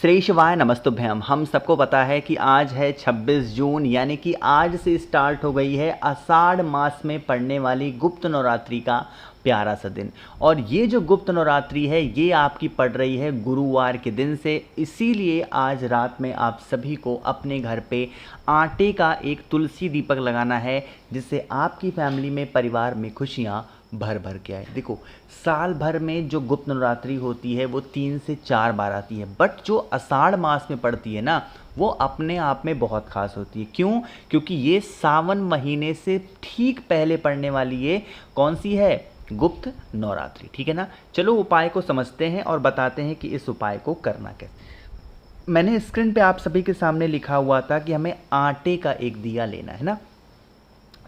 श्रीशिवाय नमस्तुभ्यम। हम सबको पता है कि आज है 26 जून, यानी कि आज से स्टार्ट हो गई है आषाढ़ मास में पड़ने वाली गुप्त नवरात्रि का प्यारा सा दिन। और ये जो गुप्त नवरात्रि है ये आपकी पड़ रही है गुरुवार के दिन से, इसीलिए आज रात में आप सभी को अपने घर पे आटे का एक तुलसी दीपक लगाना है, जिससे आपकी फैमिली में, परिवार में खुशियाँ भर भर के आए। देखो, साल भर में जो गुप्त नवरात्रि होती है वो 3 से 4 बार आती है, बट जो आषाढ़ मास में पड़ती है ना, वो अपने आप में बहुत खास होती है। क्यों? क्योंकि ये सावन महीने से ठीक पहले पड़ने वाली ये कौन सी है? गुप्त नवरात्रि। ठीक है ना। चलो उपाय को समझते हैं और बताते हैं कि इस उपाय को करना कैसे। मैंने स्क्रीन पे आप सभी के सामने लिखा हुआ था कि हमें आटे का एक दिया लेना है ना।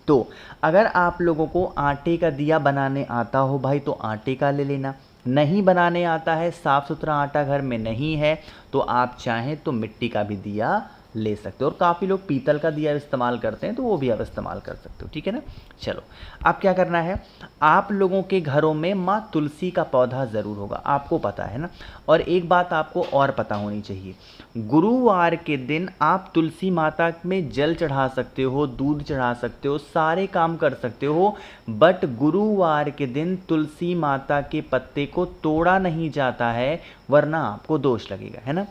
तो अगर आप लोगों को आटे का दिया बनाने आता हो भाई तो आटे का ले लेना। नहीं बनाने आता है, साफ़ सुथरा आटा घर में नहीं है, तो आप चाहें तो मिट्टी का भी दिया ले सकते हो। और काफ़ी लोग पीतल का दिया इस्तेमाल करते हैं, तो वो भी आप इस्तेमाल कर सकते हो। ठीक है ना। चलो, अब क्या करना है, आप लोगों के घरों में माँ तुलसी का पौधा ज़रूर होगा, आपको पता है ना। और एक बात आपको और पता होनी चाहिए, गुरुवार के दिन आप तुलसी माता में जल चढ़ा सकते हो, दूध चढ़ा सकते हो, सारे काम कर सकते हो, बट गुरुवार के दिन तुलसी माता के पत्ते को तोड़ा नहीं जाता है, वरना आपको दोष लगेगा, है ना।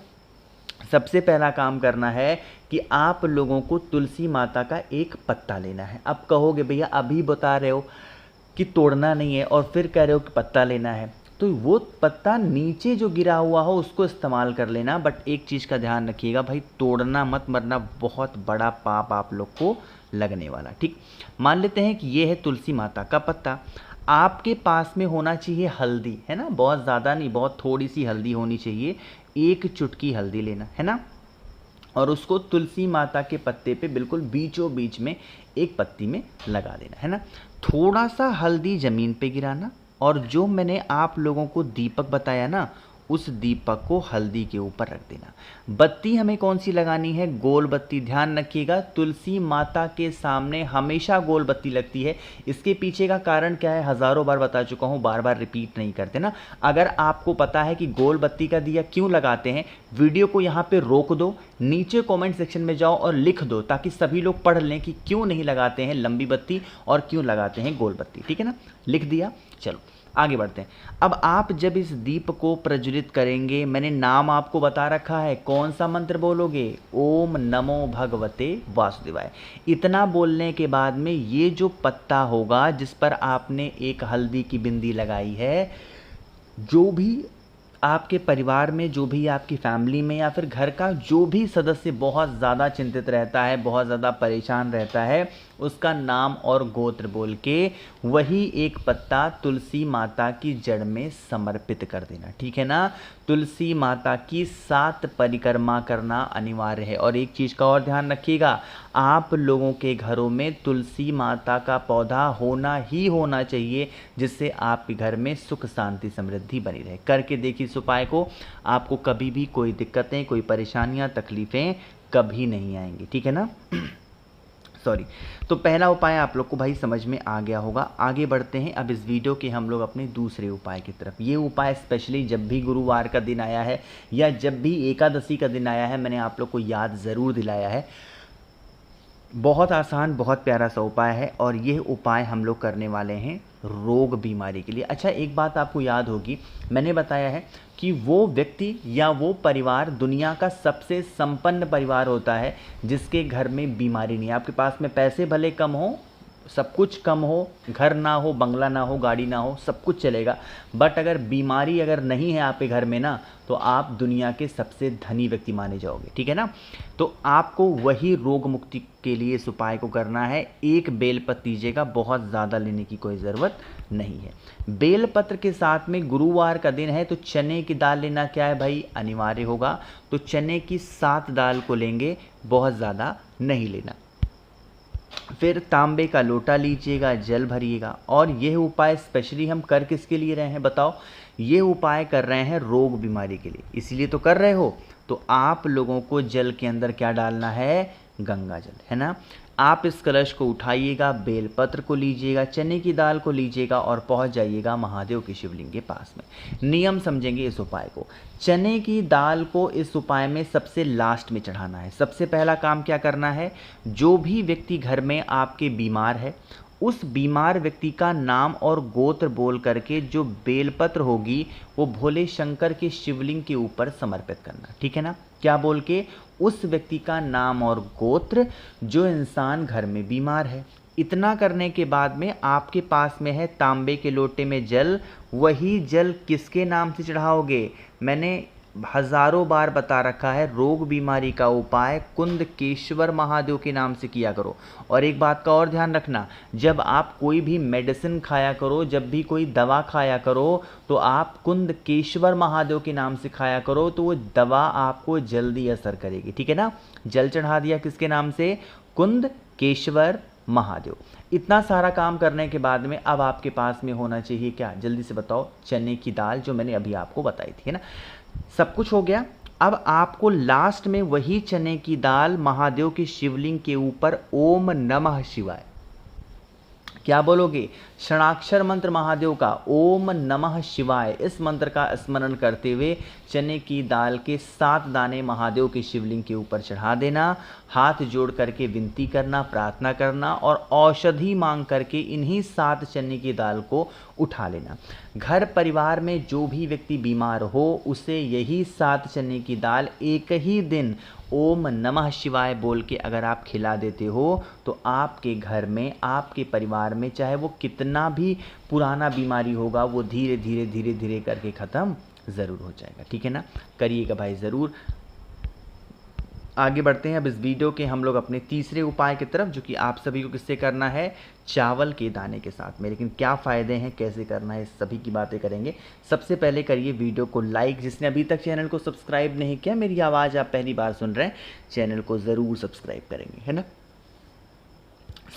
सबसे पहला काम करना है कि आप लोगों को तुलसी माता का एक पत्ता लेना है। अब कहोगे भैया अभी बता रहे हो कि तोड़ना नहीं है और फिर कह रहे हो कि पत्ता लेना है, तो वो पत्ता नीचे जो गिरा हुआ हो उसको इस्तेमाल कर लेना। बट एक चीज़ का ध्यान रखिएगा भाई, तोड़ना मत, वरना बहुत बड़ा पाप आप लोग को लगने वाला। ठीक, मान लेते हैं कि ये है तुलसी माता का पत्ता। आपके पास में होना चाहिए हल्दी, है ना। बहुत ज़्यादा नहीं, बहुत थोड़ी सी हल्दी होनी चाहिए। एक चुटकी हल्दी लेना है ना, और उसको तुलसी माता के पत्ते पे बिल्कुल बीचों बीच में एक पत्ती में लगा देना है ना। थोड़ा सा हल्दी ज़मीन पे गिराना, और जो मैंने आप लोगों को दीपक बताया ना, उस दीपक को हल्दी के ऊपर रख देना। बत्ती हमें कौन सी लगानी है? गोल बत्ती। ध्यान रखिएगा, तुलसी माता के सामने हमेशा गोल बत्ती लगती है। इसके पीछे का कारण क्या है हज़ारों बार बता चुका हूँ, बार बार रिपीट नहीं करते ना। अगर आपको पता है कि गोल बत्ती का दिया क्यों लगाते हैं, वीडियो को यहाँ पे रोक दो, नीचे कमेंट सेक्शन में जाओ और लिख दो, ताकि सभी लोग पढ़ लें कि क्यों नहीं लगाते हैं लंबी बत्ती और क्यों लगाते हैं गोल बत्ती। ठीक है ना, लिख दिया। चलो आगे बढ़ते हैं। अब आप जब इस दीप को प्रज्वलित करेंगे, मैंने नाम आपको बता रखा है, कौन सा मंत्र बोलोगे? ओम नमो भगवते वासुदेवाय। इतना बोलने के बाद में ये जो पत्ता होगा जिस पर आपने एक हल्दी की बिंदी लगाई है, जो भी आपके परिवार में, जो भी आपकी फैमिली में या फिर घर का जो भी सदस्य बहुत ज़्यादा चिंतित रहता है, बहुत ज़्यादा परेशान रहता है, उसका नाम और गोत्र बोल के वही एक पत्ता तुलसी माता की जड़ में समर्पित कर देना। ठीक है ना। तुलसी माता की 7 परिक्रमा करना अनिवार्य है। और एक चीज़ का और ध्यान रखिएगा, आप लोगों के घरों में तुलसी माता का पौधा होना ही होना चाहिए, जिससे आपके घर में सुख शांति समृद्धि बनी रहे। करके देखिए इस उपाय को, आपको कभी भी कोई दिक्कतें, कोई परेशानियां, तकलीफ़ें कभी नहीं आएंगी। ठीक है ना। सॉरी। तो पहला उपाय आप लोग को भाई समझ में आ गया होगा। आगे बढ़ते हैं अब इस वीडियो के हम लोग अपने दूसरे उपाय की तरफ। ये उपाय स्पेशली जब भी गुरुवार का दिन आया है या जब भी एकादशी का दिन आया है, मैंने आप लोग को याद ज़रूर दिलाया है। बहुत आसान, बहुत प्यारा सा उपाय है, और ये उपाय हम लोग करने वाले हैं रोग बीमारी के लिए। अच्छा, एक बात आपको याद होगी, मैंने बताया है कि वो व्यक्ति या वो परिवार दुनिया का सबसे संपन्न परिवार होता है जिसके घर में बीमारी नहीं है। आपके पास में पैसे भले कम हो, सब कुछ कम हो, घर ना हो, बंगला ना हो, गाड़ी ना हो, सब कुछ चलेगा, बट अगर बीमारी अगर नहीं है आपके घर में ना, तो आप दुनिया के सबसे धनी व्यक्ति माने जाओगे। ठीक है ना। तो आपको वही रोग मुक्ति के लिए इस उपाय को करना है। एक बेलपत्र लीजिएगा, बहुत ज़्यादा लेने की कोई ज़रूरत नहीं है। बेलपत्र के साथ में गुरुवार का दिन है तो चने की दाल लेना क्या है भाई, अनिवार्य होगा। तो चने की 7 दाल को लेंगे, बहुत ज़्यादा नहीं लेना। फिर तांबे का लोटा लीजिएगा, जल भरिएगा। और यह उपाय स्पेशली हम कर किसके लिए रहे हैं बताओ? ये उपाय कर रहे हैं रोग बीमारी के लिए, इसीलिए तो कर रहे हो। तो आप लोगों को जल के अंदर क्या डालना है? गंगा जल, है ना। आप इस कलश को उठाइएगा, बेलपत्र को लीजिएगा, चने की दाल को लीजिएगा और पहुंच जाइएगा महादेव के शिवलिंग के पास में। नियम समझेंगे इस उपाय को। चने की दाल को इस उपाय में सबसे लास्ट में चढ़ाना है। सबसे पहला काम क्या करना है, जो भी व्यक्ति घर में आपके बीमार है उस बीमार व्यक्ति का नाम और गोत्र बोल करके जो बेलपत्र होगी वो भोले शंकर के शिवलिंग के ऊपर समर्पित करना। ठीक है ना, क्या बोल के, उस व्यक्ति का नाम और गोत्र, जो इंसान घर में बीमार है। इतना करने के बाद में आपके पास में है तांबे के लोटे में जल। वही जल किसके नाम से चढ़ाओगे, मैंने हजारों बार बता रखा है, रोग बीमारी का उपाय कुंदकेश्वर महादेव के नाम से किया करो। और एक बात का और ध्यान रखना, जब आप कोई भी मेडिसिन खाया करो, जब भी कोई दवा खाया करो, तो आप कुंदकेश्वर महादेव के नाम से खाया करो, तो वो दवा आपको जल्दी असर करेगी। ठीक है ना, जल चढ़ा दिया किसके नाम से, कुंदकेश्वर महादेव। इतना सारा काम करने के बाद में अब आपके पास में होना चाहिए क्या, जल्दी से बताओ, चने की दाल जो मैंने अभी आपको बताई थी, है ना। सब कुछ हो गया। अब आपको लास्ट में वही चने की दाल महादेव के शिवलिंग के ऊपर ओम नमः शिवाय, क्या बोलोगे, षणाक्षर मंत्र महादेव का ओम नमः शिवाय, इस मंत्र का स्मरण करते हुए चने की दाल के 7 दाने महादेव के शिवलिंग के ऊपर चढ़ा देना। हाथ जोड़ करके विनती करना, प्रार्थना करना और औषधि मांग करके इन्हीं 7 चने की दाल को उठा लेना। घर परिवार में जो भी व्यक्ति बीमार हो उसे यही 7 चने की दाल एक ही दिन ओम नमः शिवाय बोल के अगर आप खिला देते हो तो आपके घर में, आपके परिवार में, चाहे वो कितना भी पुराना बीमारी होगा, वो धीरे धीरे धीरे धीरे करके ख़त्म ज़रूर हो जाएगा। ठीक है ना, करिएगा भाई ज़रूर। आगे बढ़ते हैं अब इस वीडियो के हम लोग अपने तीसरे उपाय की तरफ, जो कि आप सभी को किससे करना है, चावल के दाने के साथ में। लेकिन क्या फ़ायदे हैं, कैसे करना है, इस सभी की बातें करेंगे। सबसे पहले करिए वीडियो को लाइक, जिसने अभी तक चैनल को सब्सक्राइब नहीं किया, मेरी आवाज़ आप पहली बार सुन रहे हैं, चैनल को ज़रूर सब्सक्राइब करेंगे, है ना।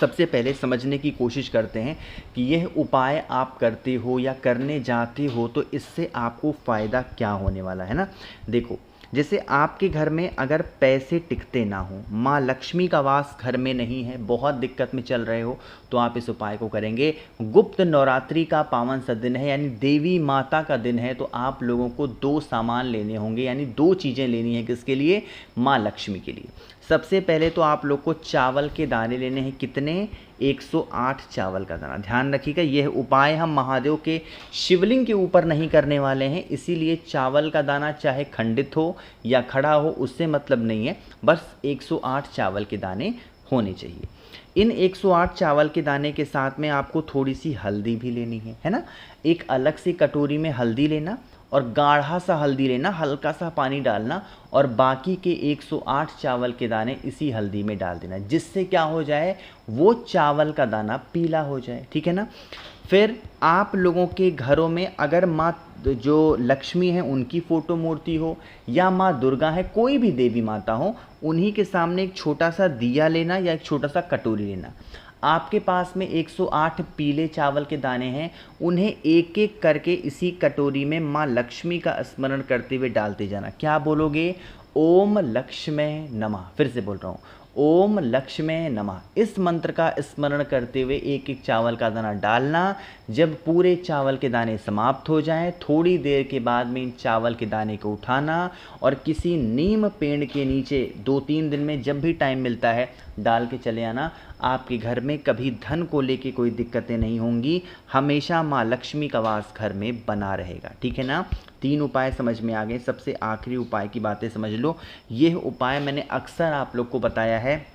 सबसे पहले समझने की कोशिश करते हैं कि यह उपाय आप करते हो या करने जाते हो तो इससे आपको फ़ायदा क्या होने वाला है ना। देखो, जैसे आपके घर में अगर पैसे टिकते ना हो, माँ लक्ष्मी का वास घर में नहीं है, बहुत दिक्कत में चल रहे हो, तो आप इस उपाय को करेंगे। गुप्त नवरात्रि का पावन सा दिन है, यानी देवी माता का दिन है, तो आप लोगों को 2 सामान लेने होंगे, यानी 2 चीज़ें लेनी है। किसके लिए, माँ लक्ष्मी के लिए। सबसे पहले तो आप लोग को चावल के दाने लेने हैं। कितने, 108 चावल का दाना। ध्यान रखिएगा, यह उपाय हम महादेव के शिवलिंग के ऊपर नहीं करने वाले हैं, इसीलिए चावल का दाना चाहे खंडित हो या खड़ा हो उससे मतलब नहीं है, बस 108 चावल के दाने होने चाहिए। इन 108 चावल के दाने के साथ में आपको थोड़ी सी हल्दी भी लेनी है ना। एक अलग सी कटोरी में हल्दी लेना और गाढ़ा सा हल्दी लेना, हल्का सा पानी डालना और बाकी के 108 चावल के दाने इसी हल्दी में डाल देना, जिससे क्या हो जाए, वो चावल का दाना पीला हो जाए। ठीक है ना। फिर आप लोगों के घरों में अगर माँ जो लक्ष्मी है उनकी फ़ोटो मूर्ति हो या माँ दुर्गा है, कोई भी देवी माता हो, उन्हीं के सामने एक छोटा सा दिया लेना या एक छोटा सा कटोरी लेना। आपके पास में 108 पीले चावल के दाने हैं, उन्हें एक एक करके इसी कटोरी में माँ लक्ष्मी का स्मरण करते हुए डालते जाना। क्या बोलोगे, ओम लक्ष्मी नमः। फिर से बोल रहा हूँ, ओम लक्ष्मी नमः। इस मंत्र का स्मरण करते हुए एक एक चावल का दाना डालना। जब पूरे चावल के दाने समाप्त हो जाएं, थोड़ी देर के बाद में इन चावल के दाने को उठाना और किसी नीम पेड़ के नीचे 2-3 दिन में जब भी टाइम मिलता है डाल के चले आना। आपके घर में कभी धन को लेके कोई दिक्कतें नहीं होंगी, हमेशा माँ लक्ष्मी का वास घर में बना रहेगा। ठीक है ना। 3 उपाय समझ में आ गए। सबसे आखिरी उपाय की बातें समझ लो। यह उपाय मैंने अक्सर आप लोग को बताया है,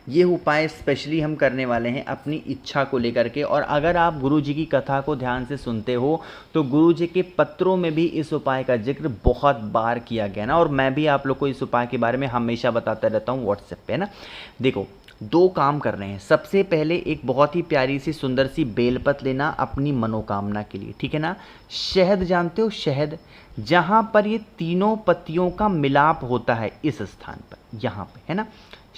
ये उपाय स्पेशली हम करने वाले हैं अपनी इच्छा को लेकर के। और अगर आप गुरु जी की कथा को ध्यान से सुनते हो तो गुरु जी के पत्रों में भी इस उपाय का जिक्र बहुत बार किया गया ना, और मैं भी आप लोग को इस उपाय के बारे में हमेशा बताता रहता हूँ व्हाट्सएप पे, है ना। देखो, 2 काम कर रहे हैं। सबसे पहले एक बहुत ही प्यारी सी सुंदर सी बेलपत लेना अपनी मनोकामना के लिए। ठीक है ना। शहद जानते हो, शहद, जहाँ पर ये तीनों पत्तियों का मिलाप होता है, इस स्थान पर, यहाँ पे, है ना,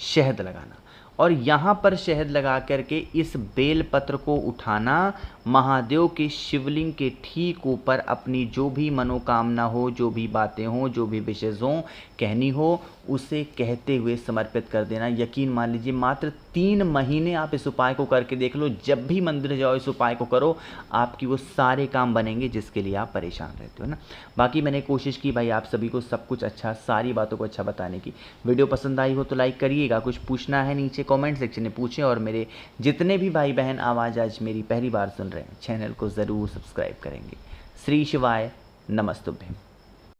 शहद लगाना। और यहाँ पर शहद लगा करके इस बेल पत्र को उठाना, महादेव के शिवलिंग के ठीक ऊपर अपनी जो भी मनोकामना हो, जो भी बातें हों, जो भी विशेष हों कहनी हो, उसे कहते हुए समर्पित कर देना। यकीन मान लीजिए मात्र 3 महीने आप इस उपाय को करके देख लो, जब भी मंदिर जाओ इस उपाय को करो, आपकी वो सारे काम बनेंगे जिसके लिए आप परेशान रहते हो ना। बाकी मैंने कोशिश की भाई आप सभी को सब कुछ अच्छा, सारी बातों को अच्छा बताने की। वीडियो पसंद आई हो तो लाइक करिएगा, कुछ पूछना है नीचे कमेंट सेक्शन में पूछें, और मेरे जितने भी भाई बहन आवाज़ आज मेरी पहली बार सुन रहे हैं चैनल को ज़रूर सब्सक्राइब करेंगे। श्री शिवाय नमस्तुभ्यं।